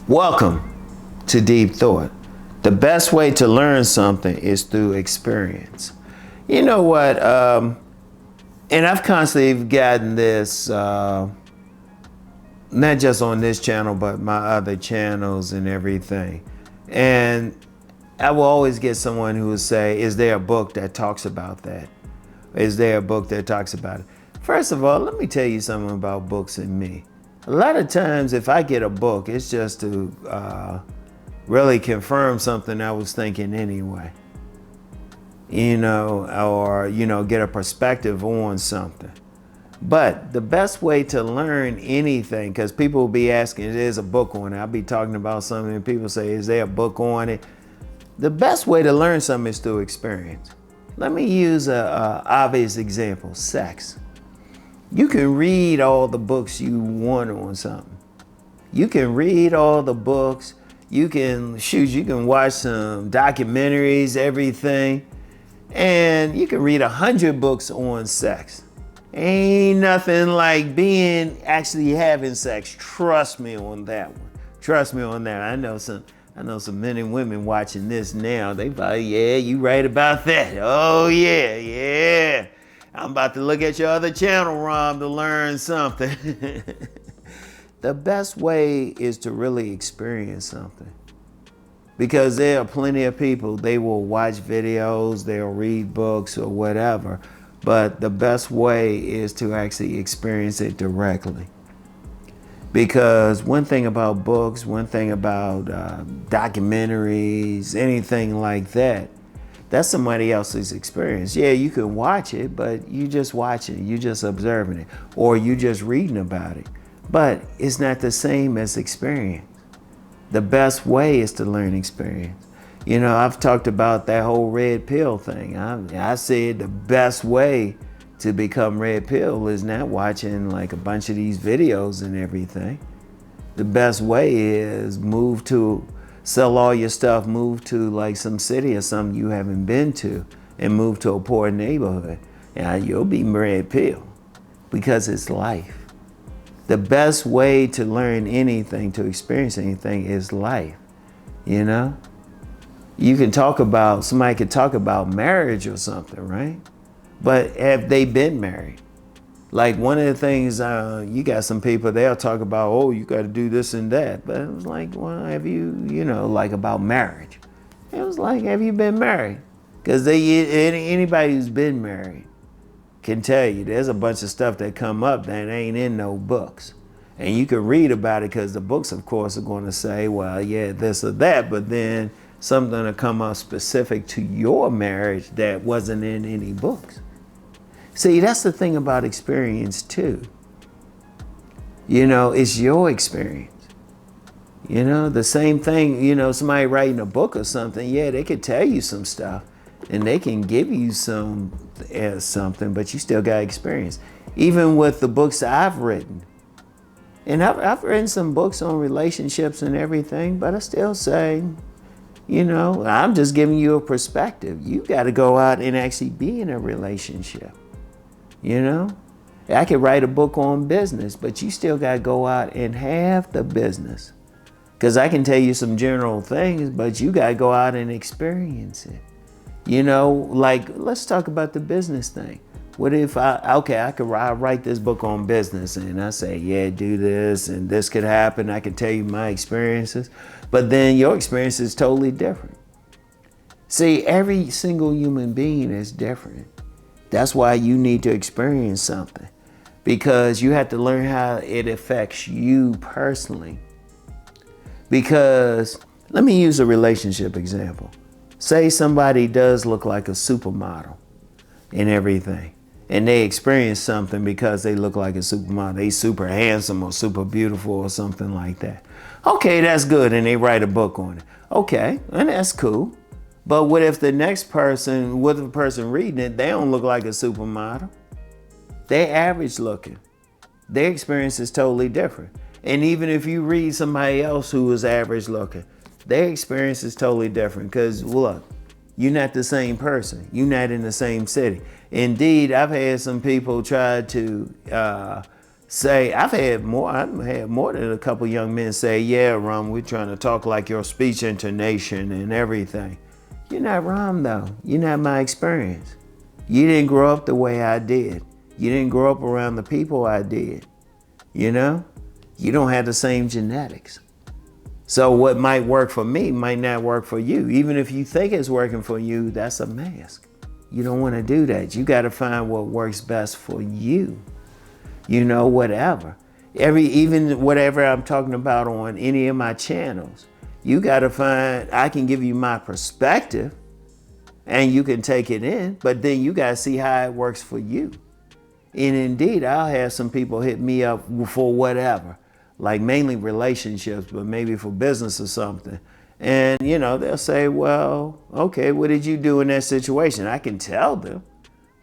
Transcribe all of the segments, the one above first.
Welcome to Deep Thought. The best way to learn something is through experience. You know what? And I've constantly gotten this, not just on this channel, but my other channels and everything. And I will always get someone who will say, is there a book that talks about that? Is there a book that talks about it? First of all, let me tell you something about books and me. A lot of times if I get a book, it's just to really confirm something I was thinking anyway. Or get a perspective on something. But the best way to learn anything, because people will be asking, there's a book on it. I'll be talking about something and people say, is there a book on it? The best way to learn something is through experience. Let me use an obvious example, sex. You can read all the books you want on something. You can read all the books. You can watch some documentaries, everything. And you can read 100 books on sex. Ain't nothing like actually having sex. Trust me on that one. Trust me on that. I know some men and women watching this now. They probably, yeah, you right about that. Oh yeah. I'm about to look at your other channel, Rom, to learn something. The best way is to really experience something. Because there are plenty of people, they will watch videos, they'll read books or whatever, but the best way is to actually experience it directly. Because one thing about books, one thing about documentaries, anything like that, that's somebody else's experience. Yeah, you can watch it, but you just watching it, you just observing it, or you just reading about it. But it's not the same as experience. The best way is to learn experience. I've talked about that whole red pill thing. I said the best way to become red pill is not watching like a bunch of these videos and everything. The best way is sell all your stuff, move to like some city or something you haven't been to, and move to a poor neighborhood. And you'll be red pill because it's life. The best way to learn anything, to experience anything is life. Somebody could talk about marriage or something, right? But have they been married? Like one of the things, you got some people, they'll talk about, oh, you got to do this and that. But it was like, well, have you, like about marriage. It was like, have you been married? Because anybody who's been married can tell you there's a bunch of stuff that come up that ain't in no books. And you can read about it because the books, of course, are going to say, well, yeah, this or that. But then something will come up specific to your marriage that wasn't in any books. See, that's the thing about experience too. It's your experience. The same thing, somebody writing a book or something, yeah, they could tell you some stuff and they can give you something, but you still got experience. Even with the books that I've written. And I've written some books on relationships and everything, but I still say, I'm just giving you a perspective. You got to go out and actually be in a relationship. I could write a book on business, but you still got to go out and have the business. Because I can tell you some general things, but you got to go out and experience it. Like, let's talk about the business thing. What if I could write this book on business and I say, yeah, do this and this could happen. I can tell you my experiences, but then your experience is totally different. See, every single human being is different. That's why you need to experience something, because you have to learn how it affects you personally. Because let me use a relationship example. Say somebody does look like a supermodel and everything, and they experience something because they look like a supermodel. They super handsome or super beautiful or something like that. Okay, that's good, and they write a book on it. Okay, and that's cool. But what if the person reading it, they don't look like a supermodel? They're average looking. Their experience is totally different. And even if you read somebody else who is average looking, their experience is totally different. Because look, you're not the same person. You're not in the same city. Indeed, I've had some people try to say, I've had more than a couple young men say, yeah, Rom, we're trying to talk like your speech intonation and everything. You're not Rom though. You're not my experience. You didn't grow up the way I did. You didn't grow up around the people I did. You know? You don't have the same genetics. So what might work for me might not work for you. Even if you think it's working for you, that's a mask. You don't want to do that. You got to find what works best for you. You know, whatever. Even whatever I'm talking about on any of my channels, you got to find, I can give you my perspective and you can take it in, but then you got to see how it works for you. And indeed, I'll have some people hit me up for whatever, like mainly relationships, but maybe for business or something. And, you know, they'll say, well, okay, what did you do in that situation? I can tell them,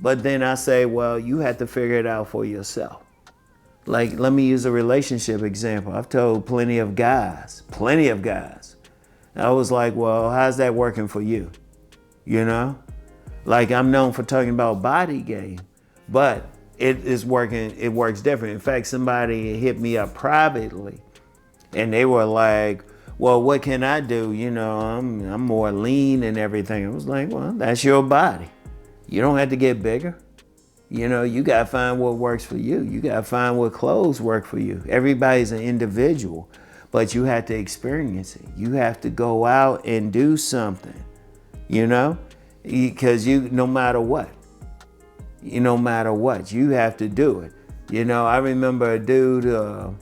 but then I say, well, you have to figure it out for yourself. Like, let me use a relationship example. I've told plenty of guys. I was like, well, how's that working for you? You know, like I'm known for talking about body game, but it is working. It works different. In fact, somebody hit me up privately and they were like, well, what can I do? You know, I'm more lean and everything. I was like, well, that's your body. You don't have to get bigger. You know, you got to find what works for you. You got to find what clothes work for you. Everybody's an individual, but you have to experience it. You have to go out and do something, you know, because no matter what, you have to do it. You know, I remember a dude, a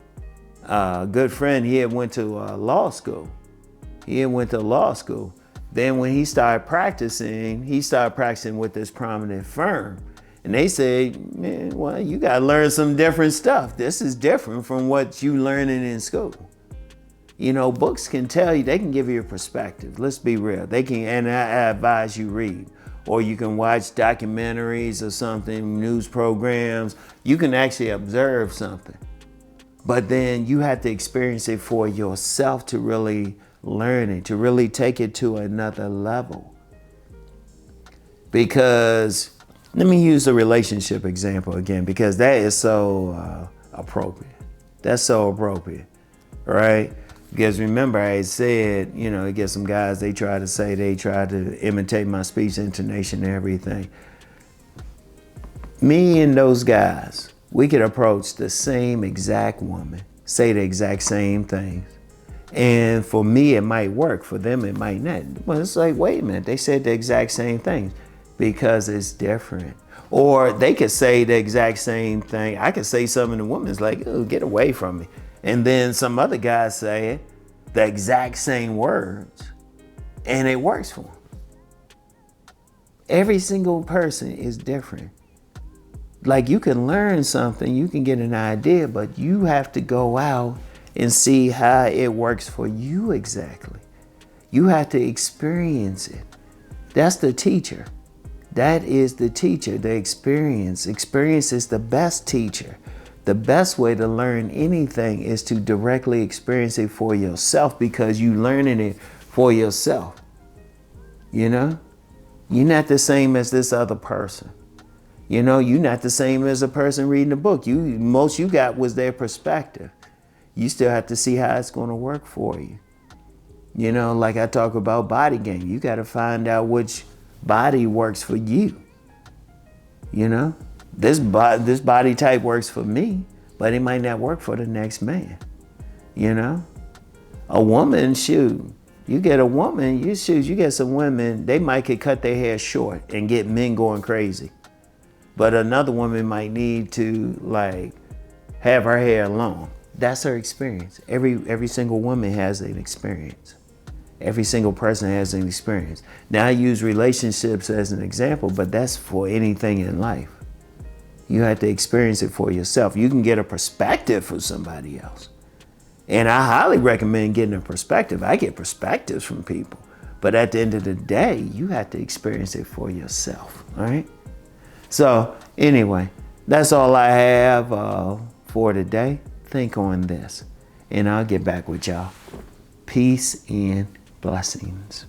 good friend, he had went to law school. Then when he started practicing with this prominent firm. And they say, man, well, you got to learn some different stuff. This is different from what you learning in school. You know, books can tell you, they can give you a perspective. Let's be real. They can, and I advise you read. Or you can watch documentaries or something, news programs. You can actually observe something. But then you have to experience it for yourself to really learn it, to really take it to another level. Because let me use a relationship example again, because that is so appropriate. That's so appropriate, right? Because remember, I said, you know, you get some guys, they try to imitate my speech intonation and everything. Me and those guys, we could approach the same exact woman, say the exact same things. And for me, it might work. For them, it might not. Well, it's like, wait a minute, they said the exact same things. Because it's different. Or they could say the exact same thing. I could say something to the woman's like, oh, get away from me. And then some other guys say it, the exact same words, and it works for them. Every single person is different. Like you can learn something, you can get an idea, but you have to go out and see how it works for you exactly. You have to experience it. That's the teacher. That is the teacher, the experience. Experience is the best teacher. The best way to learn anything is to directly experience it for yourself, because you're learning it for yourself. You know, you're not the same as this other person. You know, you're not the same as a person reading a book. Most you got was their perspective. You still have to see how it's going to work for you. You know, like I talk about body game. You got to find out which body works for you. You know, this body type works for me, but it might not work for the next man. You know, a woman, shoot, you get a woman, you get some women, they might could cut their hair short and get men going crazy. But another woman might need to like have her hair long. That's her experience. Every single woman has an experience. Every single person has an experience. Now I use relationships as an example, but that's for anything in life. You have to experience it for yourself. You can get a perspective from somebody else. And I highly recommend getting a perspective. I get perspectives from people. But at the end of the day, you have to experience it for yourself, all right? So anyway, that's all I have for today. Think on this, and I'll get back with y'all. Peace and blessings.